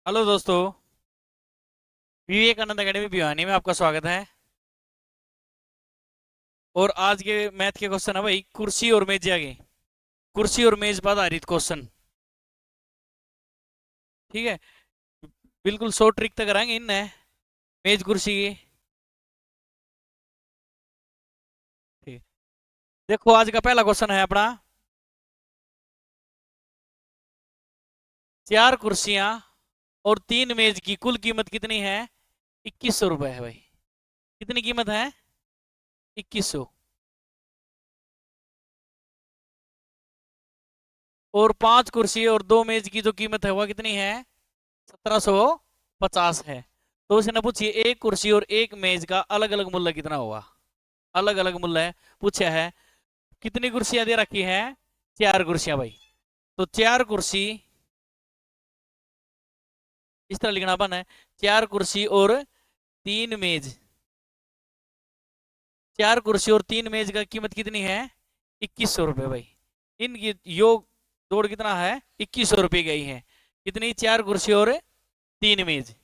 Hello दोस्तों। Vivekananda academy Bhiwani में आपका स्वागत है। और आज के मैथ के क्वेश्चन है भाई, कुर्सी और मेज आगे। कुर्सी और मेज पर आधारित क्वेश्चन। ठीक है। बिल्कुल 100 ट्रिक तक कराएंगे इन मेज कुर्सी की। ठीक। देखो आज का पहला क्वेश्चन है अपना, चार कुर्सियां और तीन मेज की कुल कीमत कितनी है? 2100 रुपए है भाई। कितनी कीमत है? 2100। और पांच कुर्सी और दो मेज की जो कीमत है वह कितनी है? 1750 है। तो उसने पूछिए एक कुर्सी और एक मेज का अलग अलग मूल्य कितना होगा। अलग अलग मूल्य है पूछा है। कितनी कुर्सियां दे रखी है? चार कुर्सियां भाई। तो चार कुर्सी इस तरह लिखना बन है, चार कुर्सी और तीन मेज। चार कुर्सी और तीन मेज का कीमत कितनी है? 2100 रुपये भाई। इनकी योग जोड़ कितना है? 2100 रुपये गई है। कितनी? चार कुर्सी और तीन मेज।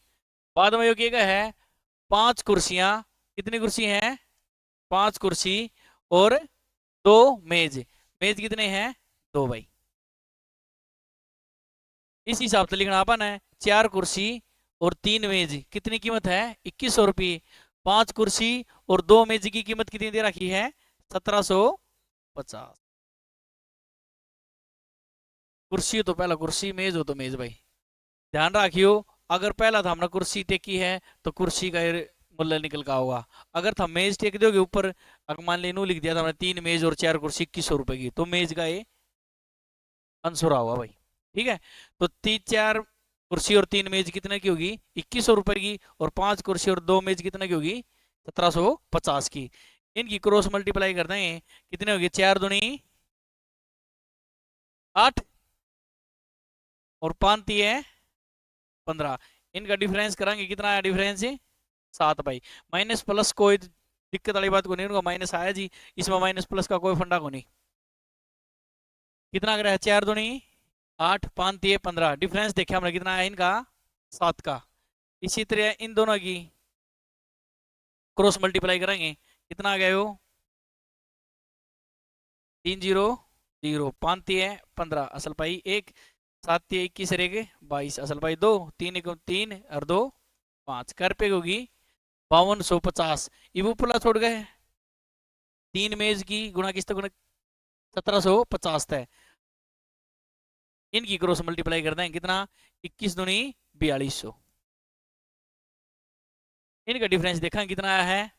बाद में योग क्या है? पांच कुर्सियां। कितनी कुर्सी हैं? पांच कुर्सी और दो मेज। मेज कितने हैं? दो भाई। इस हिसाब से लिखना अपन है, चार कुर्सी और तीन मेज कितनी कीमत है? 2100 रुपये। पांच कुर्सी और दो मेज की कीमत कितनी दे रखी है? 1750। कुर्सी हो तो पहला कुर्सी, मेज हो तो मेज भाई। ध्यान रखियो, अगर पहला था हमने कुर्सी टेकी है तो कुर्सी का ये मूल्य निकल का होगा। अगर था मेज टेक दोगे ऊपर, अगर मान ली नू लिख दिया था हमने तीन मेज और चार कुर्सी 2100 रुपए की, तो मेज का ये आंसर होगा भाई। ठीक है। तो तीन चार कुर्सी और तीन मेज कितने की होगी? 2100 रुपए की। और पांच कुर्सी और दो मेज कितने की होगी? 1750 की। इनकी क्रॉस मल्टीप्लाई कर देंगे, कितने होगी? चार दूनी 8 और पांच है 15। इनका डिफरेंस करेंगे, कितना आया डिफरेंस? 7 भाई। माइनस प्लस कोई दिक्कत वाली बात को नहीं, उनका माइनस आया जी। इसमें माइनस प्लस का कोई फंडा को नहीं। कितना है? चार दूनी 8, पांच 15। डिफरेंस देखिए हमने कितना आया इनका? 7 का। इसी तरह इन दोनों की क्रॉस मल्टीप्लाई करेंगे, कितना आ गया वो? 3 0 0। पांच 15 असल भाई एक। सात 21 रहेगे 22 असल भाई दो। तीन एक तीन और दो पांच कर पे होगी 5250। ये वो पुला छोड़ गए। तीन मेज की गुणा किस गुणा 1750 है। इनकी क्रॉस मल्टीप्लाई कर दें, कितना? 21 दूनी 4200। इनका डिफरेंस देखा कितना आया है?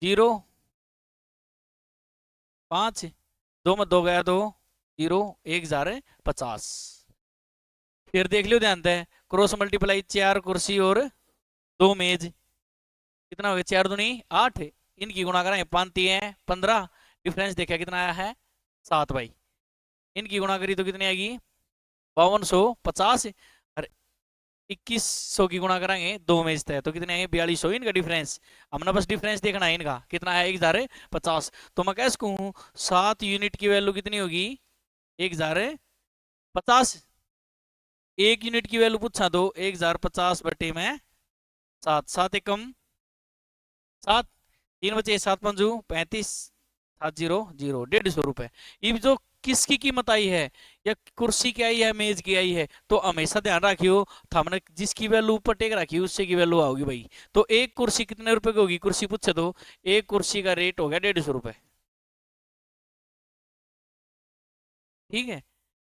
0 5। दो में दो गया, दो 0 1050। फिर देख लियो ध्यान से, क्रॉस मल्टीप्लाई चार कुर्सी और दो मेज कितना हो गया? चार दूनी 8। इनकी गुणा करें, पांच 15। डिफरेंस देखा कितना आया है? 7 भाई। इनकी गुणा करी तो कितनी आएगी? 5250। और 2100 की गुणा कराएंगे दो में है तो कितने आएंगे? 4200। इनका डिफरेंस हमने बस डिफरेंस देखना है इनका कितना है? 1050। तो मैं कह सकूँ 7 यूनिट की वैल्यू कितनी होगी? 1050। एक यूनिट की वैल्यू पूछा तो 1050 बटे में सात। सात एकम सात। तीन बचे, सात पंजू 35। 700 150 रुपए। ये जो किसकी कीमत आई है, या कुर्सी की आई है, मेज की आई है, तो हमेशा ध्यान रखियो था हमने जिसकी वैल्यू ऊपर टेक रखी है उससे की वैल्यू आओगी भाई। तो एक कुर्सी कितने रुपए की होगी? कुर्सी पूछे तो एक कुर्सी का रेट हो गया 150 रुपए। ठीक है।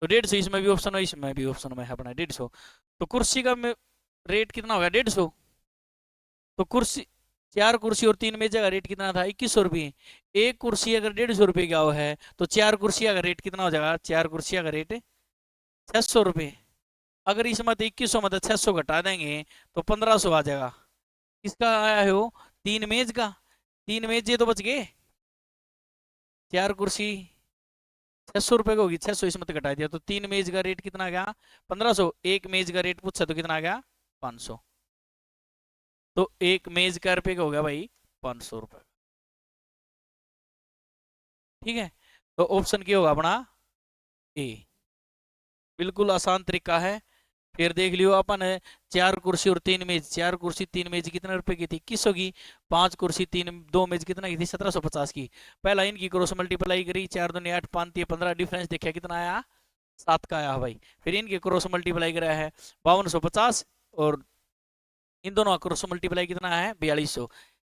तो 150, इसमें भी ऑप्शन है इसमें भी ऑप्शन में है अपना 150। तो कुर्सी का रेट कितना होगा? 150। तो कुर्सी, चार कुर्सी और तीन मेज का रेट कितना था? 2100 रुपये। एक कुर्सी अगर 150 रुपये का है तो चार कुर्सी का रेट कितना हो जाएगा? चार कुर्सी का रेट 600 रुपये। अगर इसमें 2100 में 600 घटा देंगे तो 1500 आ जाएगा। किसका आया है वो? तीन मेज का। तीन मेज ये तो बच गए। चार कुर्सी 600 रुपये की होगी, 600 इसमें तो घटा दिया तो तीन मेज का रेट कितना आ गया? 1500। एक मेज का रेट पूछा तो कितना आ गया? 500। तो एक मेज का रुपये का हो गया भाई 500 रुपये। ठीक है। तो ऑप्शन क्या होगा अपना? ए। बिल्कुल आसान तरीका है। फिर देख लियो अपन है, 4 कुर्सी और 3 मेज, 4 कुर्सी 3 मेज कितने रुपए की थी? 2100 की। 5 कुर्सी 2 मेज कितना की थी? 1750 की। पहला इनकी क्रॉस मल्टीप्लाई करी, 4 दूनी 8, 5 3 15, डिफरेंस देखा कितना आया? 7 का आया भाई। फिर इनके क्रॉस मल्टीप्लाई कराया है 5250, और इन दोनों का क्रॉस मल्टीप्लाई कितना है? 4200।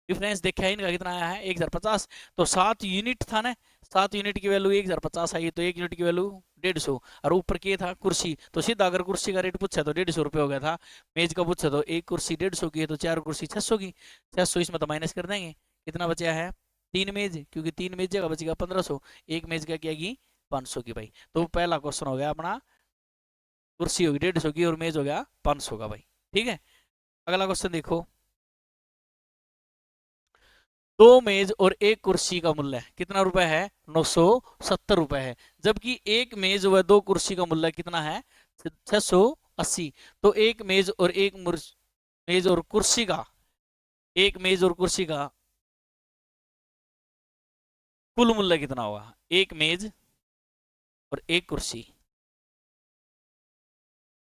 डिफरेंस देखा है इनका कितना आया है? 1050। तो 7 यूनिट था ना, 7 यूनिट की वैल्यू 1050 आई, तो 1 यूनिट की वैल्यू 150। और ऊपर के था कुर्सी, तो सीधा अगर कुर्सी का रेट पूछा तो 150 रुपये हो गया था। मेज का पूछा तो एक कुर्सी 150 की है, तो 4 कुर्सी 600 की। 600 इसमें तो माइनस कर देंगे, कितना बचा है? 3 मेज, क्योंकि 3 मेज जगह बचेगा 1500, एक मेज का क्या की? 500 की भाई। तो पहला क्वेश्चन हो गया अपना, कुर्सी होगी 150 की और मेज हो गया 500 का भाई। ठीक है, अगला क्वेश्चन देखो। 2 मेज और एक कुर्सी का मूल्य कितना रुपए है? 970 रुपए है। जबकि एक मेज व 2 कुर्सी का मूल्य कितना है? 680। तो एक मेज और मेज और कुर्सी का, एक मेज और कुर्सी का कुल मूल्य कितना होगा? एक मेज और एक कुर्सी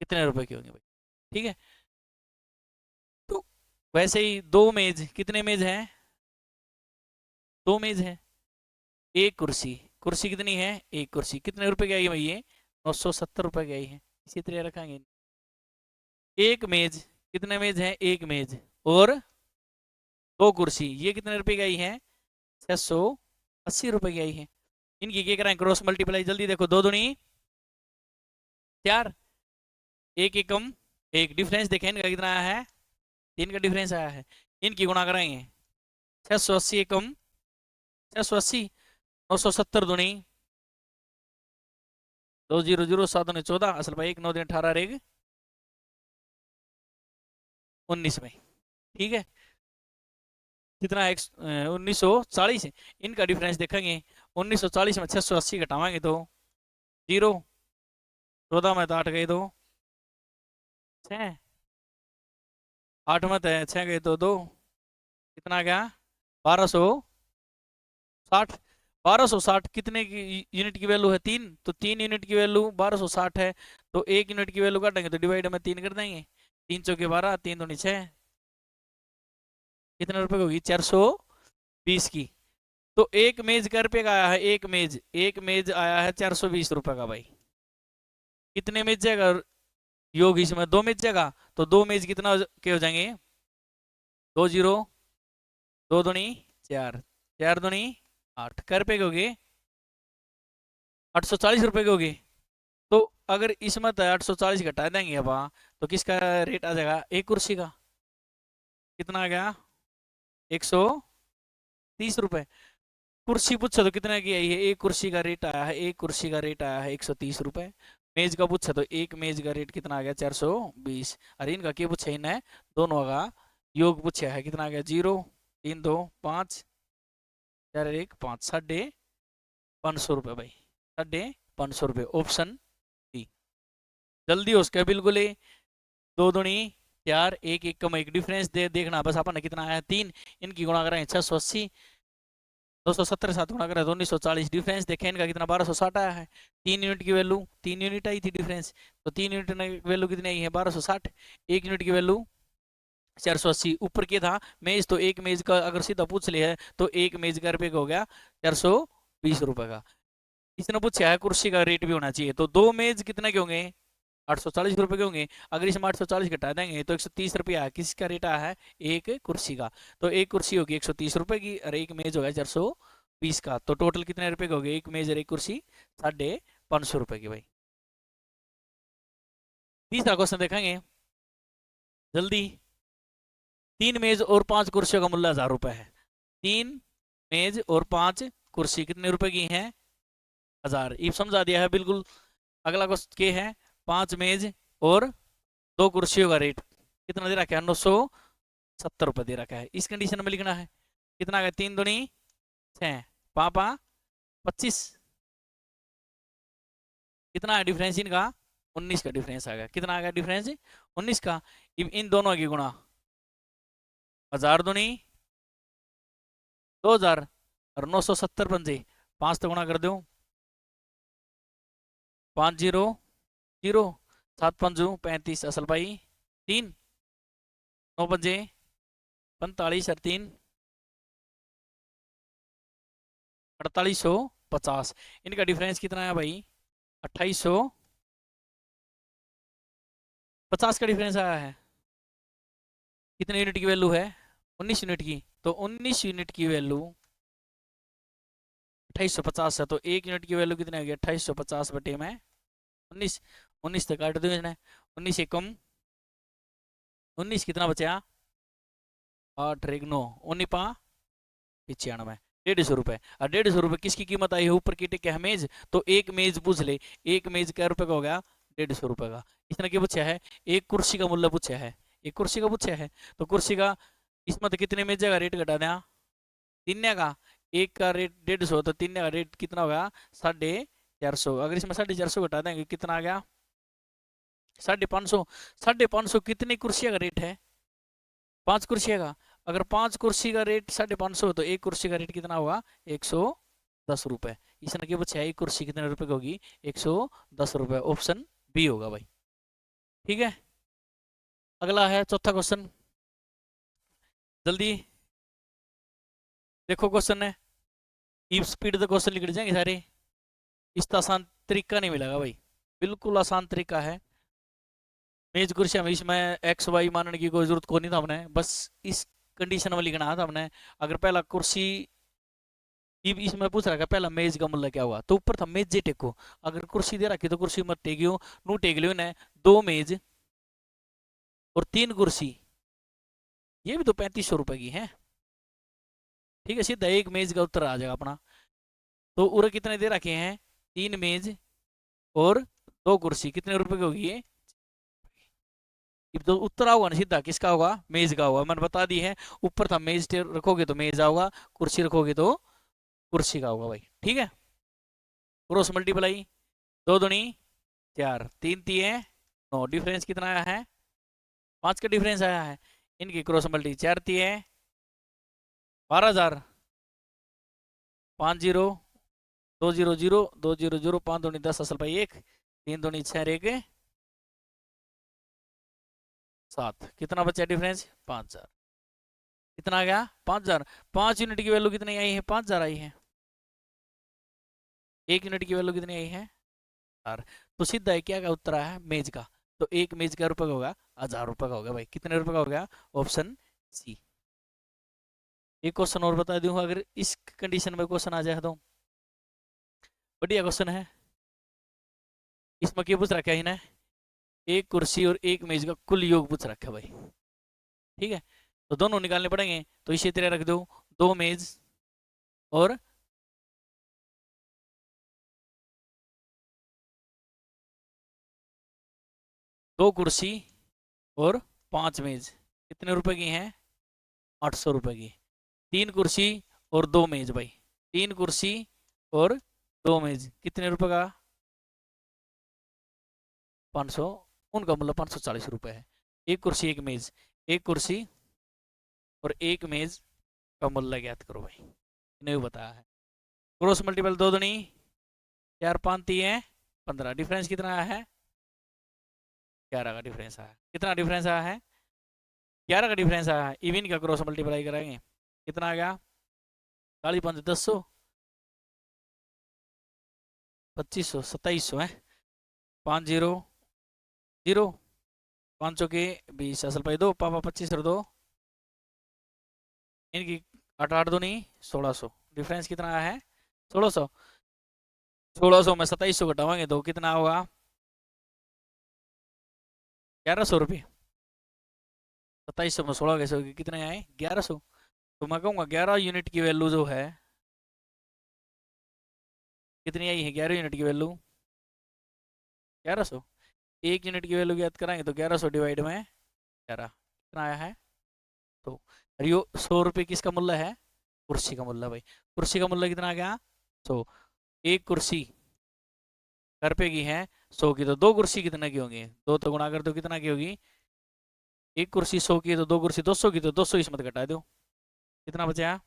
कितने रुपए की होंगे भाई? ठीक है, तो वैसे ही 2 मेज, कितने मेज हैं? 2 मेज है, एक कुर्सी, कुर्सी कितनी है? एक कुर्सी, कितने रुपए की आई है भाई? ये 970 रुपए की आई है। इसी तरह रखेंगे। एक मेज, कितने मेज हैं? एक मेज और 2 कुर्सी, ये कितने रुपए की आई है? 680 रुपए की आई है। इनकी क्या कराएं? क्रॉस मल्टीप्लाई, जल्दी देखो। 2 दूनी 4, एक एकम एक, डिफरेंस देखें इनका कितना आया है? 3 का डिफरेंस आया है। इनकी गुणा कराएंगे, 680 एकम 680, 970 दूनी 200, 7 दूनी 14, असल भाई 1 9 दिन 18 रेग 19 में। ठीक है, कितना है? 1940। इनका डिफरेंस देखेंगे, 1940 में 680 घटावाएंगे तो 0, 14 में तो 8 गए, 6, 8 में तो 6 गए तो 2, कितना आ गया? 1260। 1260 कितने की यूनिट की वैल्यू है? 3, तो 3 यूनिट की वैल्यू 1260 है। तो 1 यूनिट की वैल्यू काटेंगे तो डिवाइड में 3 कर देंगे, 3 चौके 12, 3 दूनी 6, कितने रुपए की होगी? 420 की। तो एक मेज का रुपये का आया है? एक मेज आया है 420 रुपए का भाई। कितने मेज जाएगा योग इसमें? 2 मेज जाएगा, तो 2 मेज कितना के हो जाएंगे? 20, 2 दूनी 4, 4 दूनी 8, कै रुपए के हो गए? 840 रुपए के हो गए। तो अगर इसमें तो 840 घटा देंगे अब, तो किसका रेट आ जाएगा? एक कुर्सी का कितना आ गया? 130 रुपए। कुर्सी पूछा तो कितने की आई है? एक कुर्सी का रेट आया है, एक कुर्सी का रेट आया है 130 रुपए। मेज का पूछा तो एक मेज का रेट कितना आ गया? 420। अरे इनका क्या पूछा इन्हें? दोनों का योग पूछा है, कितना आ गया? 0, 3 2 5, 4 1 5, 550 रुपये भाई। 550 रुपये, ऑप्शन डी। जल्दी हो उसका बिल्कुल ही। 2 दूनी 4, एक एक कम एक, डिफरेंस देखना बस अपन ने कितना आया? 3। इनकी गुणा करें 680, 270 साथ गुणा करें तो 1940, डिफरेंस देखें इनका कितना? 1260 आया है। 3 यूनिट की वैल्यू 3 यूनिट आई थी डिफरेंस, तो 3 यूनिट की वैल्यू कितनी आई है? 1260। 1 यूनिट की वैल्यू 480। ऊपर के था मेज, तो एक मेज का अगर सीधा पूछ लिया है तो एक मेज का रुपये का हो गया 420 रुपए का। इसने पूछा है कुर्सी का रेट भी होना चाहिए, तो 2 मेज कितने के होंगे? 840 रुपए के होंगे। अगर इसमें 840 घटा देंगे तो 130 रुपया किसका रेट आया है? एक कुर्सी का। तो एक कुर्सी होगी 130 रुपए की और एक मेज होगा 420 का। तो टोटल कितने रुपए के हो गए? एक मेज और एक कुर्सी 550 रुपए की भाई। तीसरा क्वेश्चन देखेंगे जल्दी। 3 मेज और 5 कुर्सियों का मूल्य 1000 रुपए है। 3 मेज और 5 कुर्सी कितने रुपए की हैं? 1000। ये समझा दिया है बिल्कुल। अगला क्वेश्चन के है? 5 मेज और 2 कुर्सियों का रेट कितना दे रखा है? 970 रुपये दे रखा है। इस कंडीशन में लिखना है कितना है? 3 दूनी 6, पापा 25, कितना है डिफरेंस इनका? 19 का डिफरेंस आ गया। कितना आ गया डिफरेंस? 19 का। इन दोनों की गुणा, 1000 दूनी 2000 और 970 पंजे 5 तो गुणा कर दो, 5 0 0, 7 पंजू 35 असल भाई 3 9 पंजे 45 और 3 4850। इनका डिफरेंस कितना है भाई? 2850 का डिफरेंस आया है। कितने यूनिट की वैल्यू है? 19 यूनिट की। तो 19 यूनिट की वैल्यू 2850 है, तो एक यूनिट की वैल्यू कितनी आ गई? 2850 बटे में 19। 19 तक काट दो इसने, 19 से कम 19 कितना बचा? 8 रेग 9 19 5 95, 150 रुपए। और 150 रुपए किसकी कीमत आई है? ऊपर की टिक है मेज, तो एक मेज पूछ ले, एक मेज क्या रुपए का हो गया? 150 रुपए का। इसने क्या पूछा है? एक कुर्सी का मूल्य पूछा है, एक कुर्सी का पूछा है। तो कुर्सी का इसमें तो कितने मेज का रेट घटा दें? तीन का, एक का रेट 150, तो तीन का रेट कितना होगा? 450। अगर इसमें 450 घटा देंगे कितना आ गया? 550। 550 कितनी कुर्सियां का रेट है? 5 कुर्सियां का। अगर 5 कुर्सी का रेट 550, तो एक कुर्सी का रेट कितना होगा? 110 रुपए। इसने क्या पूछा है? एक कुर्सी कितने रुपए की होगी? 110 रुपए। ऑप्शन बी होगा भाई। ठीक है, अगला है चौथा क्वेश्चन, जल्दी देखो क्वेश्चन है। कीप स्पीड द क्वेश्चन लिख जाएंगे सारे। इसका आसान तरीका नहीं मिलेगा भाई, बिल्कुल आसान तरीका है। मेज कुर्सी हमें इसमें एक्स वाई मानने की कोई जरूरत को नहीं था हमने, बस इस कंडीशन में लिखना था हमने। अगर पहला कुर्सी इसमें पूछ रखा पहला मेज का मूल्य क्या हुआ, तो ऊपर था मेज जे टेको। अगर कुर्सी दे रखी तो कुर्सी मत टेकियो, नू टेक लियो ने। 2 मेज और 3 कुर्सी, ये भी तो 3500 रुपए की है। ठीक है, सीधा एक मेज का उत्तर आ जाएगा अपना। तो उरे कितने दे रखे हैं? 3 मेज और 2 कुर्सी, कितने रुपए की होगी ये? तो उत्तर होगा ना सीधा, किसका होगा? मेज का होगा। मैंने बता दी है, ऊपर था मेज रखोगे तो मेज आओगा, कुर्सी रखोगे तो कुर्सी का होगा भाई। ठीक है, क्रॉस मल्टीप्लाई, 2 दूनी 4, 3 तिये 9, डिफरेंस कितना आया है? 5 का डिफरेंस आया है। इनकी क्रॉस मल्टी 4 तिये 12,000, 5 0 2 0 0 2 0 0, 5 दूनी 10 असल भाई 1, 3 दूनी 6 1 7, कितना बचा डिफरेंस? 5,000। कितना आ गया? 5,000। 5 यूनिट की वैल्यू कितनी आई है? 5,000 आई है। 1 यूनिट की वैल्यू कितनी आई है? 1000। तो सीधा है क्या का उत्तर आया है? मेज का। तो एक मेज का रुपए का होगा? 1000 रुपए का होगा भाई। कितने रुपए का हो गया? Option C. एक क्वेश्चन और बता दूं, अगर इस कंडीशन में क्वेश्चन आ जाए तो बढ़िया क्वेश्चन है। इसमें क्या पूछ रखा है इन्हें? एक कुर्सी और एक मेज का कुल योग पूछ रखा है भाई। ठीक है, तो दोनों निकालने पड़ेंगे, तो इसी तरह रख दो। 2 मेज और 2 कुर्सी और 5 मेज कितने रुपए की हैं? 800 रुपए की। 3 कुर्सी और 2 मेज भाई, 3 कुर्सी और 2 मेज कितने रुपए का? 500। उनका मतलब 540 रुपए है। एक कुर्सी एक मेज, एक कुर्सी और एक मेज का मूल्य ज्ञात करो भाई, नहीं बताया है। क्रॉस मल्टीपल, 2 दूनी 4 5 तिये 15, डिफरेंस कितना आया है? 11 का डिफरेंस आया। कितना डिफरेंस आया है? 11 का डिफरेंस आया है। इवन का क्रॉस मल्टीप्लाई कराएंगे, कितना आ गया? 40 5 10 2500 2700 है। 5 0 0, 5 के 20 असल भाई 2 पापा 25 और 2 इनकी 8 8 दूनी 1600, डिफरेंस कितना आया है? 1600। 1600 में 2700 घटावाएंगे तो कितना होगा? 1100 रुपये। 2700 में 16 कैसे होगी? कितने आए? 1100। तो मैं कहूँगा 11 यूनिट की वैल्यू जो है कितनी आई है? 11 यूनिट की वैल्यू 1100। 1 यूनिट की वैल्यू याद कराएंगे तो 1100 डिवाइड में 11 कितना आया है? तो यो 100 रुपये किसका मूल्य है? कुर्सी का मूल्य भाई। कुर्सी का मूल्य कितना आ गया? 100। एक कुर्सी घर पे की है 100 की, तो 2 कुर्सी कितने की होंगी? 2 तो गुणा कर दो, कितना की होगी? एक कुर्सी 100 की है तो 2 कुर्सी 200 की, तो 200 इसमें घटा दो, कितना बचा?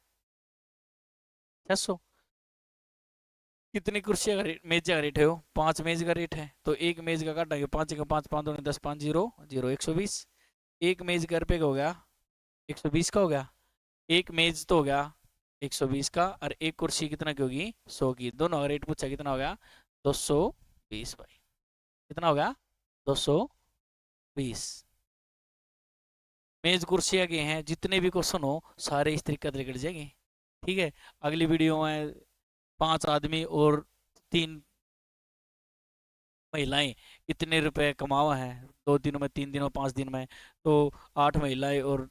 600। कितनी कुर्सियां का रेट, मेज का रेट है वो 5 मेज का रेट है, तो एक मेज का काटेंगे 5 का 5, 5 दूनी 10, 5 जीरो जीरो 120। एक मेज का रुपये का हो गया 120 का हो गया। एक मेज तो हो गया 120 का, और एक कुर्सी कितना की होगी 100 की। दोनों का रेट पूछा कितना हो गया 220 भाई। कितना हो गया 220। मेज कुर्सियां के हैं, जितने भी क्वेश्चन हो सारे इस तरीके से कट जाएंगे। ठीक है, अगली वीडियो में 5 आदमी और 3 महिलाएं इतने रुपए कमावा है 2 दिनों में, 3 दिनों, 5 दिन में, तो 8 महिलाएं और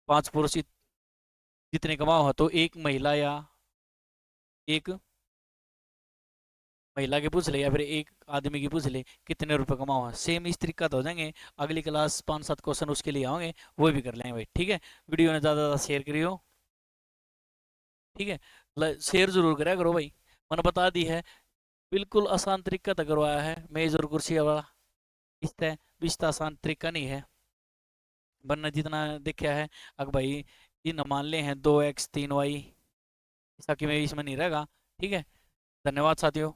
5 पुरुष जितने कमाओ है, तो एक महिला या एक महिला के पूछ ले या फिर एक आदमी की पूछ ले कितने रुपए कमाओ है, सेम इस तरीका तो हो जाएंगे। अगली क्लास 5-7 क्वेश्चन उसके लिए आओगे, वो भी कर लेंगे भाई। ठीक है, वीडियो ने ज़्यादा ज़्यादा शेयर करियो। ठीक है, शेयर जरूर करा करो भाई, मैंने बता दी है, बिल्कुल आसान तरीका तो करवाया है मेज और कुर्सी वाला। इस तरह इतना आसान तरीका नहीं है, वरना जितना देखा है अगर भाई इन मान ले हैं 2x 3y, ऐसा कि मैं इसमें नहीं रहेगा। ठीक है, धन्यवाद साथियों।